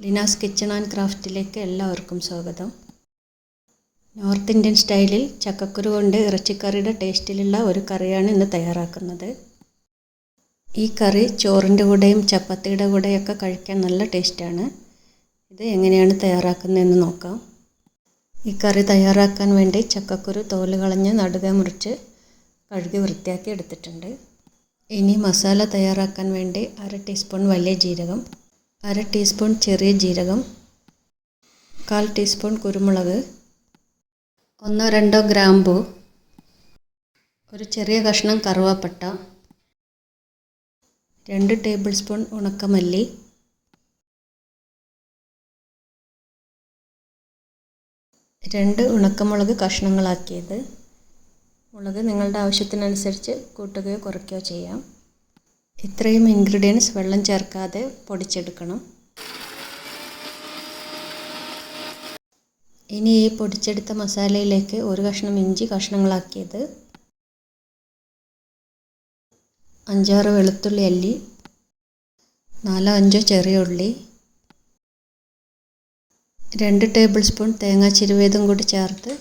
Leena's kitchen and ക്രാഫ്റ്റിലേക്ക് എല്ലാവർക്കും സ്വാഗതം. North Indian സ്റ്റൈലിൽ ചക്കക്കുരു കൊണ്ട് ഇറച്ചിക്കറിയുടെ ടേസ്റ്റിലുള്ള ഒരു കറിയാണ് ഇന്ന് തയ്യാറാക്കുന്നത്. ഈ കറി ചോറിൻ്റെ കൂടെയും ചപ്പാത്തിയുടെ കൂടെയൊക്കെ കഴിക്കാൻ നല്ല ടേസ്റ്റാണ്. ഇത് എങ്ങനെയാണ് തയ്യാറാക്കുന്നതെന്ന് നോക്കാം. ഈ കറി തയ്യാറാക്കാൻ വേണ്ടി ചക്കക്കുരു തോല് കളഞ്ഞ് നടുകെ മുറിച്ച് കഴുകി വൃത്തിയാക്കി എടുത്തിട്ടുണ്ട്. ഇനി മസാല തയ്യാറാക്കാൻ വേണ്ടി 1/2 ടീസ്പൂൺ വലിയ ജീരകം, 1/2 ടീസ്പൂൺ ചെറിയ ജീരകം, 1/4 ടീസ്പൂൺ കുരുമുളക്, 1-2 ഗ്രാമ്പു, ഒരു ചെറിയ കഷ്ണം കറുവാപ്പട്ട, 2 ടേബിൾ സ്പൂൺ ഉണക്കമല്ലി, 2 ഉണക്കമുളക് കഷ്ണങ്ങളാക്കിയത്. മുളക് നിങ്ങളുടെ ആവശ്യത്തിനനുസരിച്ച് കൂട്ടുകയോ കുറയ്ക്കുകയോ ചെയ്യാം. ഇത്രയും ഇൻഗ്രീഡിയൻസ് വെള്ളം ചേർക്കാതെ പൊടിച്ചെടുക്കണം. ഇനി ഈ പൊടിച്ചെടുത്ത മസാലയിലേക്ക് ഒരു കഷ്ണം ഇഞ്ചി കഷ്ണങ്ങളാക്കിയത്, 5-6 വെളുത്തുള്ളി അല്ലി, 4-5 ചെറിയ ഉള്ളി, 2 ടേബിൾ സ്പൂൺ തേങ്ങാ ചിരുവേതും കൂടി ചേർത്ത്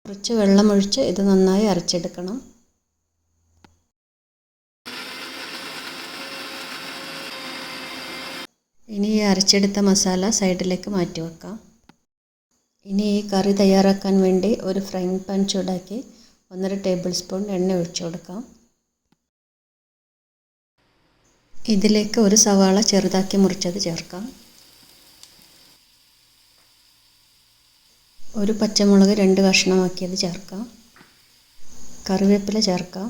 കുറച്ച് വെള്ളമൊഴിച്ച് ഇത് നന്നായി അരച്ചെടുക്കണം. ഇനി ഈ അരച്ചെടുത്ത മസാല സൈഡിലേക്ക് മാറ്റി വെക്കാം. ഇനി ഈ കറി തയ്യാറാക്കാൻ വേണ്ടി ഒരു ഫ്രൈങ് പാൻ ചൂടാക്കി 1.5 ടേബിൾ സ്പൂൺ എണ്ണ ഒഴിച്ചു കൊടുക്കാം. ഇതിലേക്ക് ഒരു സവാള ചെറുതാക്കി മുറിച്ചത് ചേർക്കാം. ഒരു പച്ചമുളക് 2 കഷ്ണമാക്കിയത് ചേർക്കാം. കറിവേപ്പില ചേർക്കാം.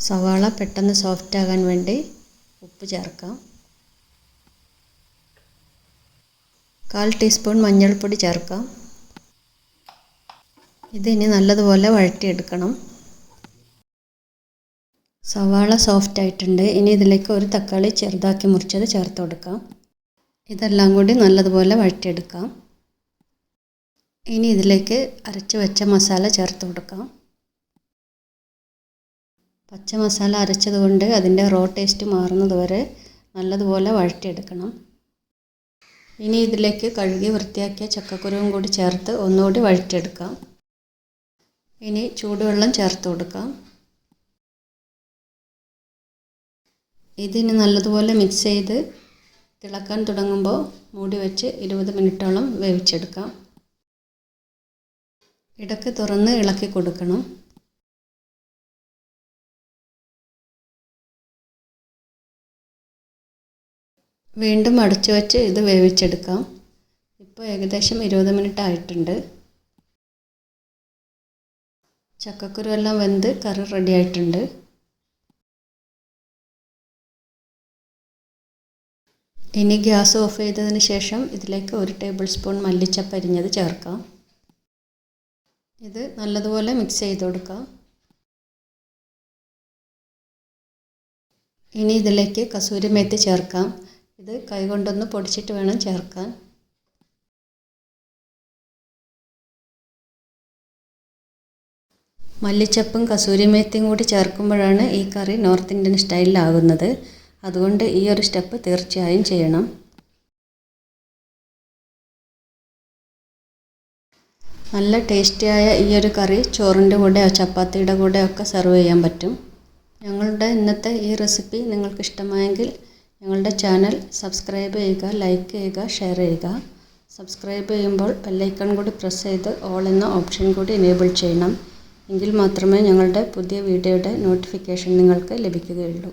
സവാള പെട്ടെന്ന് സോഫ്റ്റ് ആകാൻ വേണ്ടി ഉപ്പ് ചേർക്കാം. 1/4 ടീസ്പൂൺ മഞ്ഞൾപ്പൊടി ചേർക്കാം. ഇതിനി നല്ലതുപോലെ വഴറ്റിയെടുക്കണം. സവാള സോഫ്റ്റ് ആയിട്ടുണ്ട്. ഇനി ഇതിലേക്ക് ഒരു തക്കാളി ചെറുതാക്കി മുറിച്ചത് ചേർത്ത് കൊടുക്കാം. ഇതെല്ലാം കൂടി നല്ലതുപോലെ വഴറ്റിയെടുക്കാം. ഇനി ഇതിലേക്ക് അരച്ച് വെച്ച മസാല ചേർത്ത് കൊടുക്കാം. പച്ച മസാല അരച്ചതുകൊണ്ട് അതിൻ്റെ റോ ടേസ്റ്റ് മാറുന്നത് വരെ നല്ലതുപോലെ വഴറ്റിയെടുക്കണം. ഇനി ഇതിലേക്ക് കഴുകി വൃത്തിയാക്കിയ ചക്കക്കുരുവും കൂടി ചേർത്ത് ഒന്നുകൂടി വഴറ്റിയെടുക്കാം. ഇനി ചൂടുവെള്ളം ചേർത്ത് കൊടുക്കാം. ഇതിന് നല്ലതുപോലെ മിക്സ് ചെയ്ത് തിളക്കാൻ തുടങ്ങുമ്പോൾ മൂടി വെച്ച് 20 മിനിറ്റോളം വേവിച്ചെടുക്കാം. ഇടയ്ക്ക് തുറന്ന് ഇളക്കി കൊടുക്കണം. വീണ്ടും അടച്ചു വെച്ച് ഇത് വേവിച്ചെടുക്കാം. ഇപ്പോൾ ഏകദേശം 20 മിനിറ്റ് ആയിട്ടുണ്ട്. ചക്കക്കുരു എല്ലാം വെന്ത് കറി റെഡി ആയിട്ടുണ്ട്. ഇനി ഗ്യാസ് ഓഫ് ചെയ്തതിന് ശേഷം ഇതിലേക്ക് 1 ടേബിൾ സ്പൂൺ മല്ലിച്ചപ്പ് അരിഞ്ഞത് ചേർക്കാം. ഇത് നല്ലതുപോലെ മിക്സ് ചെയ്ത് കൊടുക്കാം. ഇനി ഇതിലേക്ക് കസൂരി മേത്തി ചേർക്കാം. ഇത് കൈകൊണ്ടൊന്ന് പൊടിച്ചിട്ട് വേണം ചേർക്കാൻ. മല്ലിച്ചപ്പും കസൂരി മേത്തിയും കൂടി ചേർക്കുമ്പോഴാണ് ഈ കറി നോർത്ത് ഇന്ത്യൻ സ്റ്റൈലിലാകുന്നത്. അതുകൊണ്ട് ഈ ഒരു സ്റ്റെപ്പ് തീർച്ചയായും ചെയ്യണം. നല്ല ടേസ്റ്റിയായ ഈ ഒരു കറി ചോറിൻ്റെ കൂടെയോ ചപ്പാത്തിയുടെ കൂടെയോ ഒക്കെ സെർവ് ചെയ്യാൻ പറ്റും. ഞങ്ങളുടെ ഇന്നത്തെ ഈ റെസിപ്പി നിങ്ങൾക്ക് ഇഷ്ടമായെങ്കിൽ ഞങ്ങളുടെ ചാനൽ സബ്സ്ക്രൈബ് ചെയ്യുക, ലൈക്ക് ചെയ്യുക, ഷെയർ ചെയ്യുക. സബ്സ്ക്രൈബ് ചെയ്യുമ്പോൾ ബെല്ലൈക്കൺ കൂടി പ്രസ് ചെയ്ത് ഓൾ എന്ന ഓപ്ഷൻ കൂടി എനേബിൾ ചെയ്യണം. എങ്കിൽ മാത്രമേ ഞങ്ങളുടെ പുതിയ വീഡിയോയുടെ നോട്ടിഫിക്കേഷൻ നിങ്ങൾക്ക് ലഭിക്കുകയുള്ളൂ.